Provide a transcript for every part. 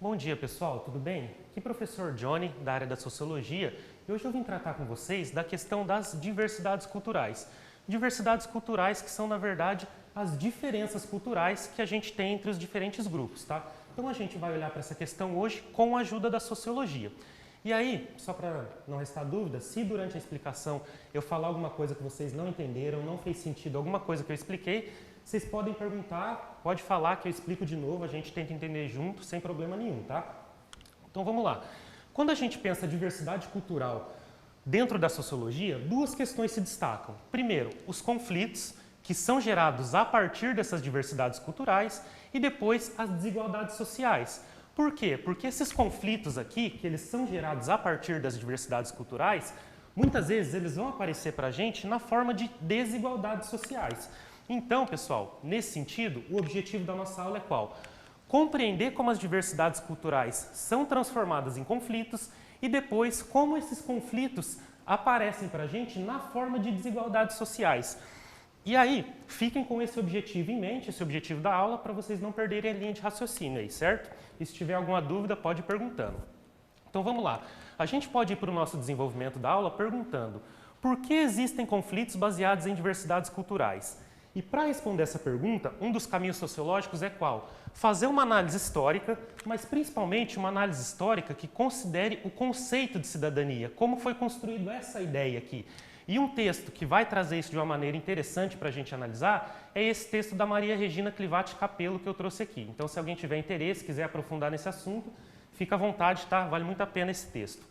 Bom dia, pessoal, tudo bem? Aqui é o professor Johnny, da área da Sociologia, e hoje eu vim tratar com vocês da questão das diversidades culturais. Diversidades culturais que são, na verdade, as diferenças culturais que a gente tem entre os diferentes grupos, tá? Então a gente vai olhar para essa questão hoje com a ajuda da Sociologia. E aí, só para não restar dúvida, se durante a explicação eu falar alguma coisa que vocês não entenderam, não fez sentido alguma coisa que eu expliquei, vocês podem perguntar, pode falar que eu explico de novo, a gente tenta entender junto, sem problema nenhum, tá? Então vamos lá. Quando a gente pensa diversidade cultural dentro da sociologia, duas questões se destacam. Primeiro, os conflitos que são gerados a partir dessas diversidades culturais e depois as desigualdades sociais. Por quê? Porque esses conflitos aqui, que eles são gerados a partir das diversidades culturais, muitas vezes eles vão aparecer para a gente na forma de desigualdades sociais. Então, pessoal, nesse sentido, o objetivo da nossa aula é qual? Compreender como as diversidades culturais são transformadas em conflitos e depois como esses conflitos aparecem para a gente na forma de desigualdades sociais. E aí, fiquem com esse objetivo em mente, esse objetivo da aula, para vocês não perderem a linha de raciocínio aí, certo? E se tiver alguma dúvida, pode ir perguntando. Então vamos lá. A gente pode ir para o nosso desenvolvimento da aula perguntando: por que existem conflitos baseados em diversidades culturais? E para responder essa pergunta, um dos caminhos sociológicos é qual? Fazer uma análise histórica, mas principalmente uma análise histórica que considere o conceito de cidadania, como foi construído essa ideia aqui. E um texto que vai trazer isso de uma maneira interessante para a gente analisar é esse texto da Maria Regina Clivati Capello que eu trouxe aqui. Então, se alguém tiver interesse, quiser aprofundar nesse assunto, fica à vontade, tá? Vale muito a pena esse texto.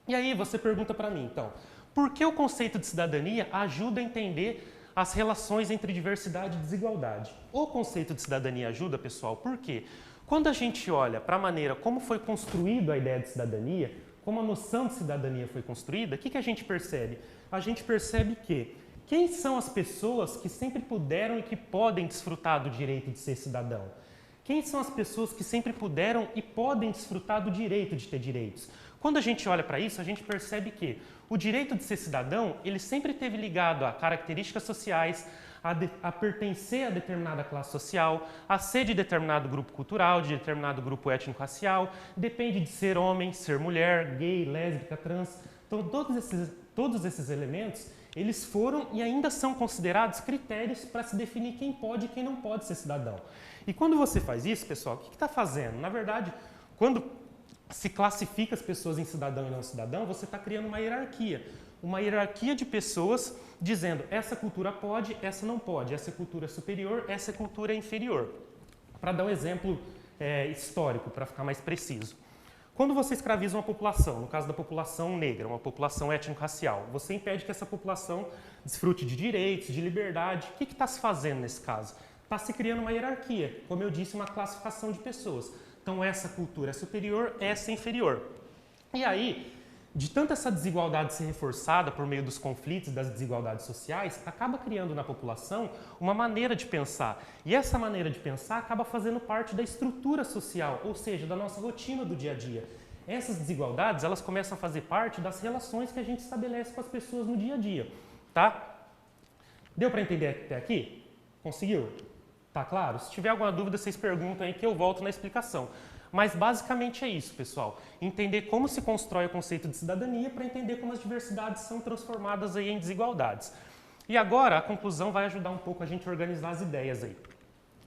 E aí você pergunta para mim, então, por que o conceito de cidadania ajuda a entender as relações entre diversidade e desigualdade? O conceito de cidadania ajuda, pessoal, por quê? Quando a gente olha para a maneira como foi construída a ideia de cidadania, como a noção de cidadania foi construída, o que a gente percebe? A gente percebe que quem são as pessoas que sempre puderam e que podem desfrutar do direito de ser cidadão? Quem são as pessoas que sempre puderam e podem desfrutar do direito de ter direitos? Quando a gente olha para isso, a gente percebe que o direito de ser cidadão, ele sempre esteve ligado a características sociais, a pertencer a determinada classe social, a ser de determinado grupo cultural, de determinado grupo étnico-racial, depende de ser homem, ser mulher, gay, lésbica, trans. Então, todos esses elementos, eles foram e ainda são considerados critérios para se definir quem pode e quem não pode ser cidadão. E quando você faz isso, pessoal, o que está fazendo? Na verdade, quando se classifica as pessoas em cidadão e não cidadão, você está criando uma hierarquia de pessoas dizendo essa cultura pode, essa não pode, essa cultura é superior, essa cultura é inferior. Para dar um exemplo histórico, para ficar mais preciso. Quando você escraviza uma população, no caso da população negra, uma população étnico-racial, você impede que essa população desfrute de direitos, de liberdade. O que está se fazendo nesse caso? Está se criando uma hierarquia, como eu disse, uma classificação de pessoas. Então, essa cultura é superior, essa é inferior. E aí, de tanto essa desigualdade ser reforçada por meio dos conflitos, das desigualdades sociais, acaba criando na população uma maneira de pensar. E essa maneira de pensar acaba fazendo parte da estrutura social, ou seja, da nossa rotina do dia a dia. Essas desigualdades, elas começam a fazer parte das relações que a gente estabelece com as pessoas no dia a dia, tá? Deu para entender até aqui? Conseguiu? Tá claro? Se tiver alguma dúvida, vocês perguntam aí que eu volto na explicação. Mas basicamente é isso, pessoal. Entender como se constrói o conceito de cidadania para entender como as diversidades são transformadas aí em desigualdades. E agora a conclusão vai ajudar um pouco a gente a organizar as ideias aí.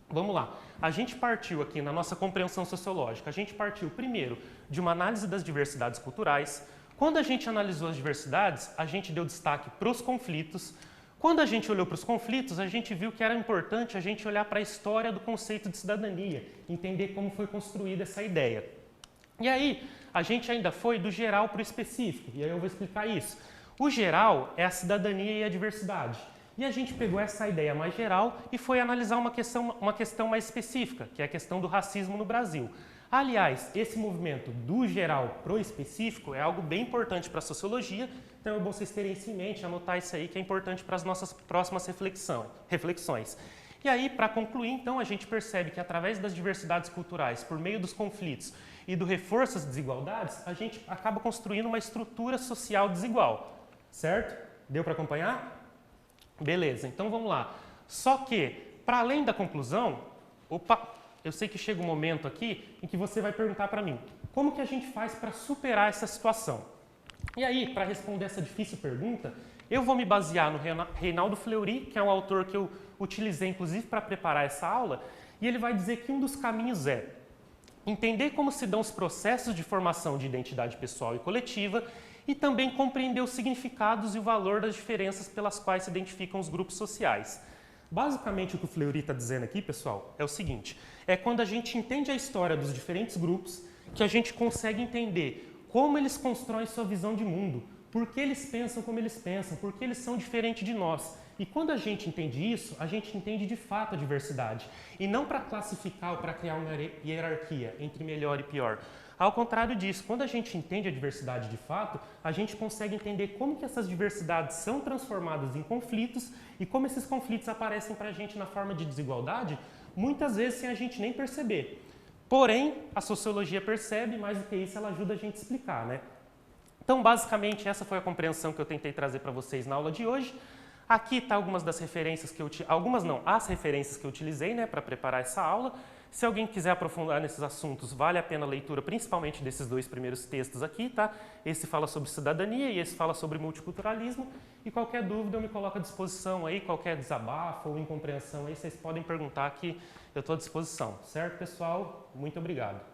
Vamos lá. A gente partiu aqui na nossa compreensão sociológica, a gente partiu primeiro de uma análise das diversidades culturais. Quando a gente analisou as diversidades, a gente deu destaque para os conflitos. Quando a gente olhou para os conflitos, a gente viu que era importante a gente olhar para a história do conceito de cidadania, entender como foi construída essa ideia. E aí, a gente ainda foi do geral para o específico, e aí eu vou explicar isso. O geral é a cidadania e a diversidade. E a gente pegou essa ideia mais geral e foi analisar uma questão mais específica, que é a questão do racismo no Brasil. Aliás, esse movimento do geral pro específico é algo bem importante para a sociologia, então é bom vocês terem isso em mente, anotar isso aí que é importante para as nossas próximas reflexões. E aí, para concluir, então, a gente percebe que através das diversidades culturais, por meio dos conflitos e do reforço às desigualdades, a gente acaba construindo uma estrutura social desigual, certo? Deu para acompanhar? Beleza, então vamos lá. Só que, para além da conclusão, eu sei que chega um momento aqui em que você vai perguntar para mim, como que a gente faz para superar essa situação? E aí, para responder essa difícil pergunta, eu vou me basear no Reinaldo Fleury, que é um autor que eu utilizei inclusive para preparar essa aula, e ele vai dizer que um dos caminhos é entender como se dão os processos de formação de identidade pessoal e coletiva e também compreender os significados e o valor das diferenças pelas quais se identificam os grupos sociais. Basicamente, o que o Fleury está dizendo aqui, pessoal, é o seguinte, é quando a gente entende a história dos diferentes grupos que a gente consegue entender como eles constroem sua visão de mundo, por que eles pensam como eles pensam, por que eles são diferentes de nós. E quando a gente entende isso, a gente entende de fato a diversidade. E não para classificar ou para criar uma hierarquia entre melhor e pior. Ao contrário disso, quando a gente entende a diversidade de fato, a gente consegue entender como que essas diversidades são transformadas em conflitos e como esses conflitos aparecem para a gente na forma de desigualdade, muitas vezes sem a gente nem perceber. Porém, a sociologia percebe, mais do que isso, ela ajuda a gente a explicar, né? Então, basicamente, essa foi a compreensão que eu tentei trazer para vocês na aula de hoje. Aqui está algumas das referências que eu as referências que eu utilizei, né, para preparar essa aula. Se alguém quiser aprofundar nesses assuntos, vale a pena a leitura, principalmente desses dois primeiros textos aqui, tá? Esse fala sobre cidadania e esse fala sobre multiculturalismo. E qualquer dúvida eu me coloco à disposição aí, qualquer desabafo ou incompreensão aí, vocês podem perguntar que eu estou à disposição. Certo, pessoal? Muito obrigado.